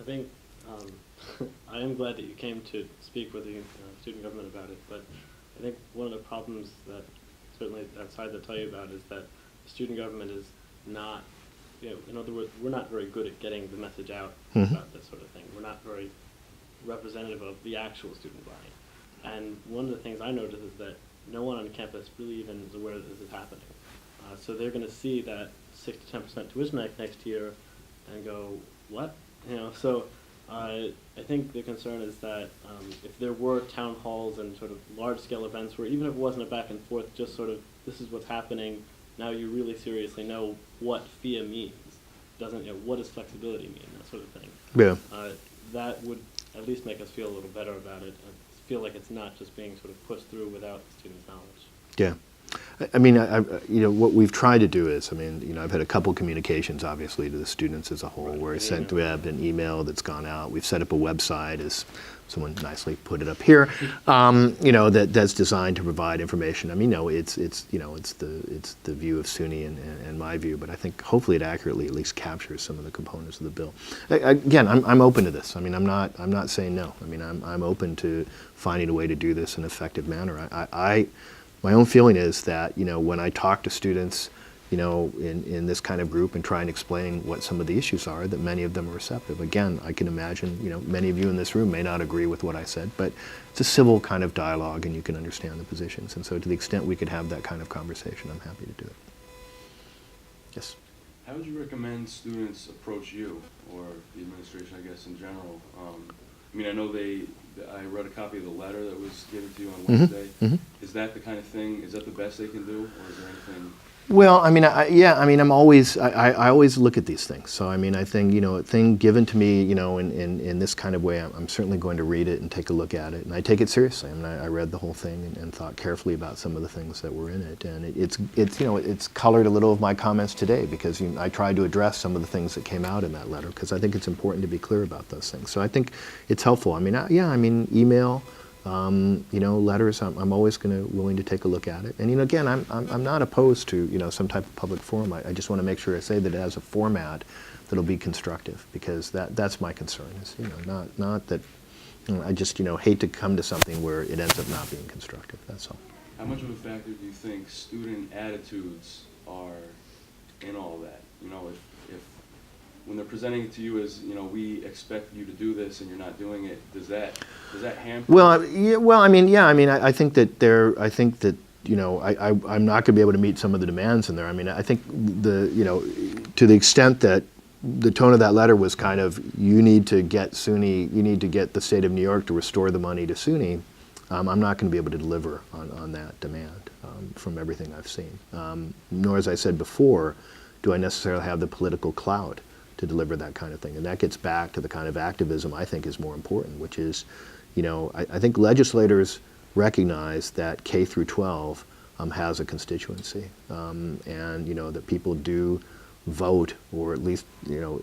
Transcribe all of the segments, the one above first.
I think I am glad that you came to speak with the student government about it, but I think one of the problems that certainly that side will tell you about is that student government is not, in other words, we're not very good at getting the message out about this sort of thing. We're not very representative of the actual student body. And one of the things I noticed is that no one on campus really even is aware that this is happening. So they're going to see that 6 to 10% tuition hike next year and go, what? So I think the concern is that if there were town halls and sort of large-scale events where even if it wasn't a back and forth, just sort of this is what's happening, now you really seriously know what FIA means. What does flexibility mean, that sort of thing. Yeah. That would at least make us feel a little better about it and feel like it's not just being sort of pushed through without the students' knowledge. Yeah. I mean, what we've tried to do is, I've had a couple communications, obviously, to the students as a whole, where I sent an email that's gone out. We've set up a website, as someone nicely put it up here, that's designed to provide information. It's the view of SUNY and my view, but I think hopefully it accurately at least captures some of the components of the bill. Again, I'm open to this. I'm not saying no. I'm open to finding a way to do this in an effective manner. My own feeling is that, when I talk to students, in this kind of group and try and explain what some of the issues are, that many of them are receptive. Again, I can imagine, many of you in this room may not agree with what I said, but it's a civil kind of dialogue and you can understand the positions. And so to the extent we could have that kind of conversation, I'm happy to do it. Yes? How would you recommend students approach you, or the administration, I guess, in general? I know I read a copy of the letter that was given to you on Wednesday. Is that the kind of thing, is that the best they can do, or is there anything? Well, I always look at these things. So, I think, a thing given to me, in this kind of way, I'm certainly going to read it and take a look at it. And I take it seriously. I read the whole thing and thought carefully about some of the things that were in it. And it's colored a little of my comments today because I tried to address some of the things that came out in that letter because I think it's important to be clear about those things. So I think it's helpful. Email. Letters, I'm always willing to take a look at it. And, again, I'm not opposed to, some type of public forum. I just want to make sure I say that it has a format that'll be constructive because that's my concern is, not that, I just, hate to come to something where it ends up not being constructive. That's all. How much of a factor do you think student attitudes are in all that? If when they're presenting it to you as, we expect you to do this and you're not doing it, does that hamper? I think that I'm not going to be able to meet some of the demands in there. I think to the extent that the tone of that letter was kind of, you need to get the state of New York to restore the money to SUNY, I'm not going to be able to deliver on that demand from everything I've seen. Nor, as I said before, do I necessarily have the political clout to deliver that kind of thing. And that gets back to the kind of activism I think is more important, which is, I think legislators recognize that K through 12 has a constituency, and that people do vote, or at least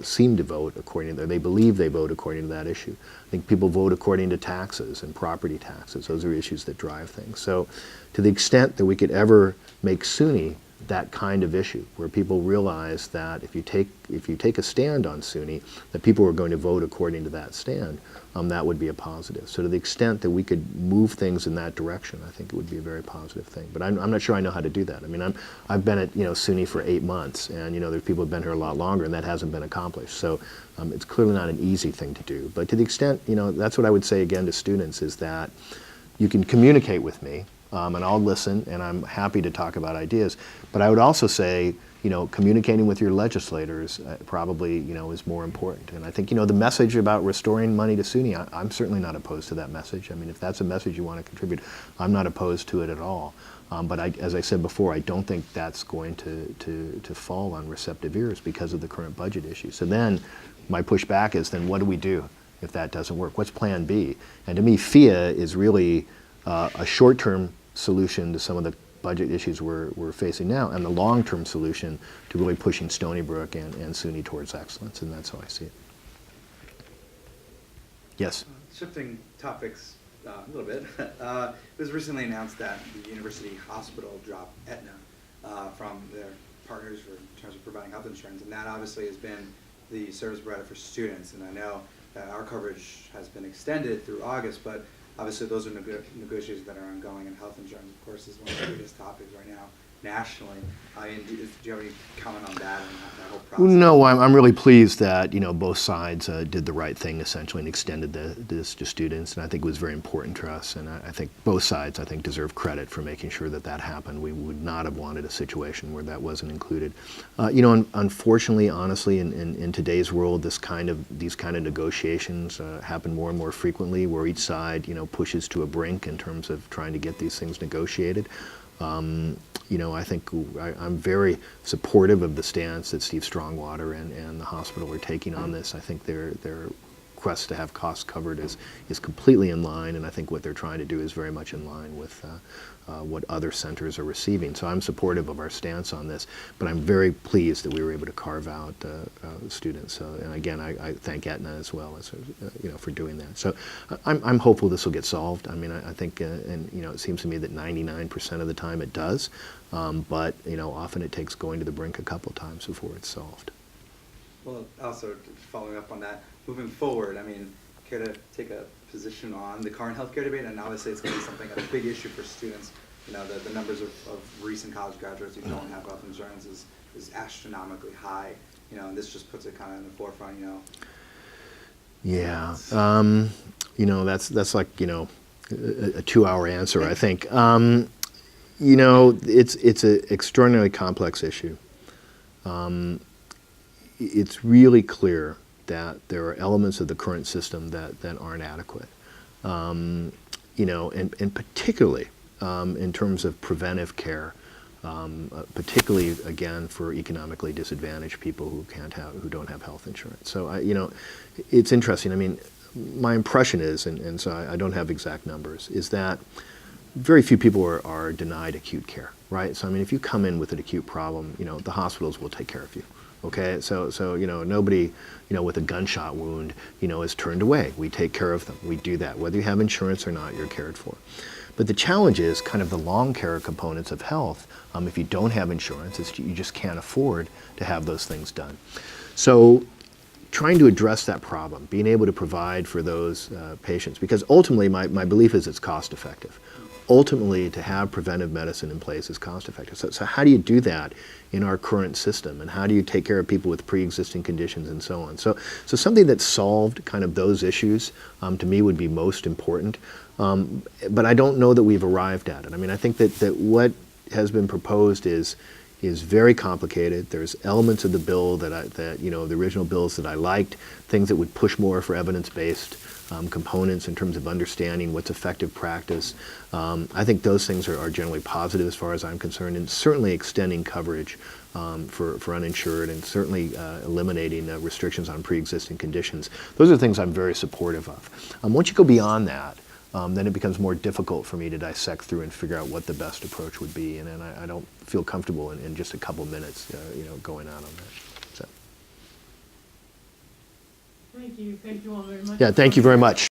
seem to vote they believe they vote according to that issue. I think people vote according to taxes and property taxes. Those are issues that drive things. So to the extent that we could ever make SUNY that kind of issue, where people realize that if you take a stand on SUNY, that people are going to vote according to that stand, that would be a positive. So to the extent that we could move things in that direction, I think it would be a very positive thing. But I'm not sure I know how to do that. I've been at SUNY for 8 months, and there's people who've been here a lot longer, and that hasn't been accomplished. So it's clearly not an easy thing to do. But to the extent, that's what I would say again to students is that you can communicate with me. And I'll listen, and I'm happy to talk about ideas. But I would also say, communicating with your legislators probably, is more important. And I think, the message about restoring money to SUNY, I'm certainly not opposed to that message. If that's a message you want to contribute, I'm not opposed to it at all. But as I said before, I don't think that's going to fall on receptive ears because of the current budget issue. So then my pushback is, then what do we do if that doesn't work? What's plan B? And to me, FIA is really a short-term solution to some of the budget issues we're facing now, and the long-term solution to really pushing Stony Brook and SUNY towards excellence, and that's how I see it. Yes? Shifting topics a little bit, it was recently announced that the University Hospital dropped Aetna from their partners in terms of providing health insurance, and that obviously has been the service provider for students, and I know that our coverage has been extended through August, but obviously those are negotiations that are ongoing, and health insurance, of course, is one of the biggest topics right now nationally. Do you have any comment on that and that whole process? No, I'm really pleased that, you know, both sides did the right thing essentially and extended this to students, and I think it was very important to us, and I think both sides, I think, deserve credit for making sure that that happened. We would not have wanted a situation where that wasn't included. You know, unfortunately, honestly, in today's world, these kind of negotiations happen more and more frequently, where each side, you know, pushes to a brink in terms of trying to get these things negotiated. You know, I think I'm very supportive of the stance that Steve Strongwater and the hospital are taking on this. I think their request to have costs covered is completely in line, and I think what they're trying to do is very much in line with what other centers are receiving. So I'm supportive of our stance on this, but I'm very pleased that we were able to carve out students. So, and again, I thank Aetna as well as you know, for doing that. So I'm hopeful this will get solved. I mean, I think, and you know, it seems to me that 99% of the time it does, but you know, often it takes going to the brink a couple times before it's solved. Well, also following up on that, moving forward, I mean, care to take a position on the current healthcare debate? And obviously it's going to be something, a big issue for students. You know, the numbers of recent college graduates who don't have health insurance is astronomically high. You know, and this just puts it kind of in the forefront, you know. Yeah, you know, that's like, you know, a 2-hour answer, I think. You know, it's an extraordinarily complex issue. It's really clear that there are elements of the current system that aren't adequate. You know, and particularly in terms of preventive care, particularly again for economically disadvantaged people who don't have health insurance. So you know, it's interesting. I mean, my impression is, and so I don't have exact numbers, is that very few people are denied acute care, right? So I mean, if you come in with an acute problem, you know, the hospitals will take care of you. Okay, so you know, nobody, you know, with a gunshot wound, you know, is turned away. We take care of them. We do that. Whether you have insurance or not, you're cared for. But the challenge is kind of the long care components of health. If you don't have insurance, you just can't afford to have those things done. So trying to address that problem, being able to provide for those patients, because ultimately my belief is it's cost effective. Ultimately, to have preventive medicine in place is cost effective. So how do you do that in our current system, and how do you take care of people with pre-existing conditions and so on? So something that solved kind of those issues to me would be most important. But I don't know that we've arrived at it. I mean, I think that what has been proposed is very complicated. There's elements of the bill that you know, the original bills that I liked, things that would push more for evidence-based components in terms of understanding what's effective practice. I think those things are generally positive as far as I'm concerned, and certainly extending coverage for uninsured, and certainly eliminating restrictions on pre-existing conditions. Those are things I'm very supportive of. Once you go beyond that, then it becomes more difficult for me to dissect through and figure out what the best approach would be, and I don't feel comfortable in just a couple minutes, you know, going out on that. So. Thank you all very much. Yeah, thank you very much.